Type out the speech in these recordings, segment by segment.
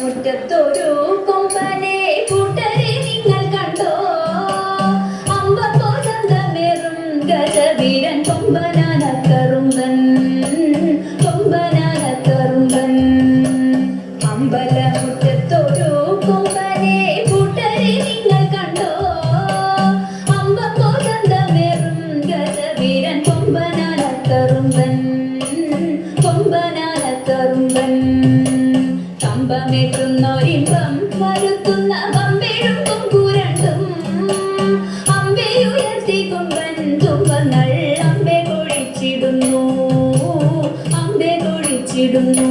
മുറ്റത്തൊരു കൊമ്പനെ കൂട്ടരെ നിങ്ങൾ കണ്ടോ? അമ്പപ്പോ ചന്തമേറും ഗജവീരൻ കൊമ്പനാന കറുമ്പൻ, കൊമ്പനാന കറുമ്പൻ. അമ്പലമുറ്റത്തൊരു കൊമ്പനെ കൂട്ടരെ നിങ്ങൾ കണ്ടോ? അമ്പപ്പോ ചന്തമേറും ഗജവീരൻ കൊമ്പനാന കറുമ്പൻ, കൊമ്പനാന കറുമ്പൻ. കമ്പമേറ്റുന്നൊരിമ്പം വരുത്തുന്ന വമ്പേഴും കൊമ്പുരണ്ടും അമ്പയുയർത്തി കൊമ്പൻ തുമ്പങ്ങൾ അമ്പെ കൊഴിച്ചിടുന്നു, അമ്പെ കൊഴിച്ചിടുന്നു.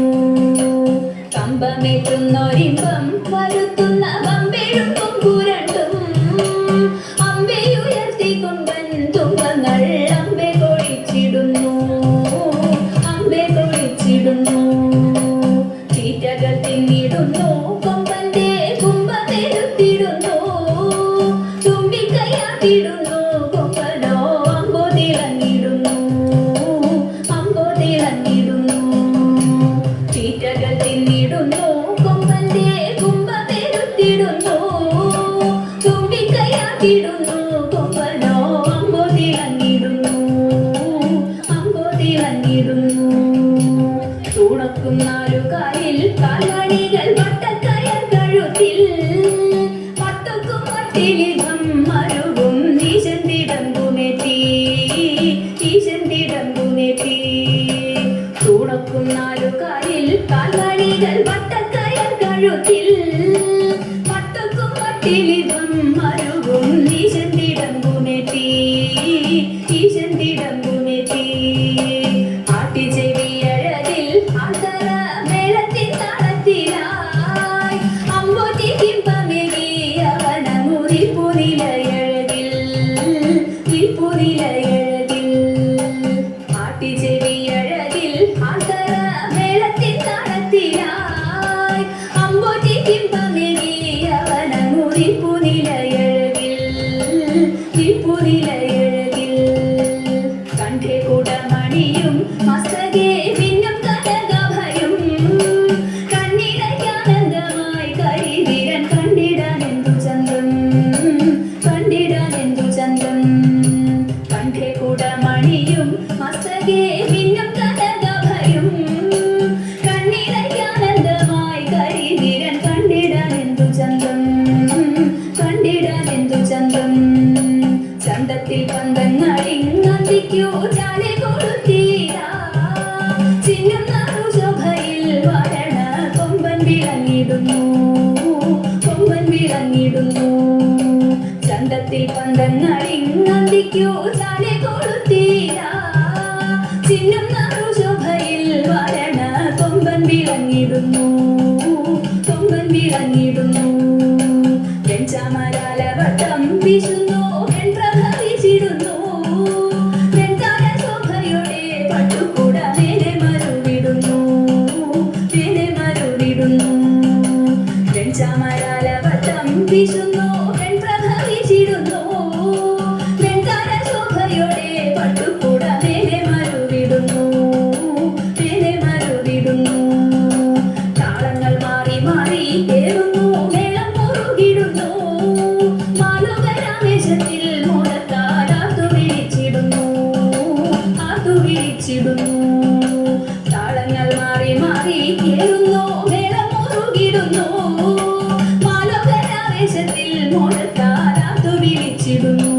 കമ്പമേറ്റുന്നൊരിമ്പം വരുത്തുന്ന വമ്പേഴും കൊമ്പുരണ്ടും അമ്പയുയർത്തി കൊമ്പൻ തുമ്പങ്ങൾ അമ്പെ കൊഴിച്ചിടുന്നു, അമ്പെ കൊഴിച്ചിടുന്നു. തീറ്റകൾ തിന്നിടുന്നു കൊമ്പന്റെ കുമ്പമെരുത്തിടുന്നു, തുമ്പിക്കൈയാട്ടിടുന്നു കൊമ്പനോ അമ്പോ തിളങ്ങിടുന്നു, അമ്പോ തിളങ്ങിടുന്നു. തീറ്റകൾ തിന്നിടുന്നു കൊമ്പന്റെ കുമ്പമെരുത്തിടുന്നു, തുമ്പിക്കൈയാട്ടിടുന്നു കൊമ്പനോ അമ്പോ തിളങ്ങിടുന്നു, അമ്പോ തിളങ്ങിടുന്നു. തുണക്കും നാലുകാലിൽ കാൽമണികൾ വട്ടക്കയർ കഴുത്തിൽ പട്ടക്കും മട്ടിലികം മരുവും ഈശന്തിടമ്പുമെത്തി, ഈശന്തിടമ്പുമെത്തി. തുണക്കും നാലുകാലിൽ കാൽമണികൾ വട്ടക്കയർ കഴുത്തിൽ പട്ടക്കും മട്ടിലികം മരുവും ഈശന്തിടമ്പുമെത്തി, ഈശന്തിടമ്പുമെത്തി. ആട്ടിച്ചെവിയഴകിൽ ആന്തര മേളത്തിൻ താളത്തിലായി അമ്പോറ്റി കിമ്പമേകി അവനമുറിപ്പുനിലയഴകിൽ, വിൽപ്പുനിലയഴകിൽ. ആട്ടിച്ചെവിയഴകിൽ ആന്തര മേളത്തിൻ താളത്തിലായി അമ്പോറ്റി കിമ്പമേകി അവനമുറിപ്പുനിലയഴകിൽ, വിൽപ്പുനിലയഴകിൽ. കണ്ഠേ കുടമണിയും മസ്തകേ മിന്നും കനകഭയും കണ്ണിടയ്ക്കാനന്ദമായി കരിവീരൻ കണ്ടിടാനെന്തു ചന്തം, കണ്ടിടാനെന്തു ചന്തം. കണ്ഠേ കുടമണിയും മസ്തകേ മിന്നും കനകഭയും കണ്ണിടയ്ക്കാനന്ദമായി കരിവീരൻ കണ്ടിടാനെന്തു ചന്തം, കണ്ടിടാനെന്തു ചന്തം. ചന്തത്തിൽ പന്തങ്ങളിങ്ങന്തിക്കു ചാലെ കൊളുത്തീരാ ചിഹ്നം നാറുശോഭയിൽ വരണ കൊമ്പൻ വിളങ്ങിടുന്നു, കൊമ്പൻ വിളങ്ങിടുന്നു. ചന്തത്തിൽ പന്തങ്ങളിങ്ങന്തിക്കു ചാലെ കൊളുത്തീരാ ചിഹ്നം നാറുശോഭയിൽ വരണ കൊമ്പൻ വിളങ്ങിടുന്നു, കൊമ്പൻ വിളങ്ങിടുന്നു. വെഞ്ചാമരാലവട്ടം വീശുന്നു വെൺപ്രഭവിച്ചിടുന്നു, വെൺതാര ശോഭയോടെ പട്ടുകൂട മേലെ മരുവിടുന്നു, മേലെ മരുവിടുന്നു. വെഞ്ചാമരാലവട്ടം വീശുന്നു വെൺപ്രഭവിച്ചിടുന്നു, വെൺതാര ശോഭയോടെ പട്ടുകൂട മേലെ മരുവിടുന്നു, മേലെ മരുവിടുന്നു. താളങ്ങൾ മാറി മാറി ഏറുന്നു മേളം മുറുകിടുന്നു, മാലോകരാമേശത്തിൽ മോളത്താൽ ആർത്തു വിളിച്ചിടുന്നു, ആർത്തു വിളിച്ചിടുന്നു. താളങ്ങൾ മാറി മാറി ഏറുന്നു മേളം മുറുകിടുന്നു, മാലോകരാമേശത്തിൽ മോളത്താൽ ആർത്തു വിളിച്ചിടുന്നു.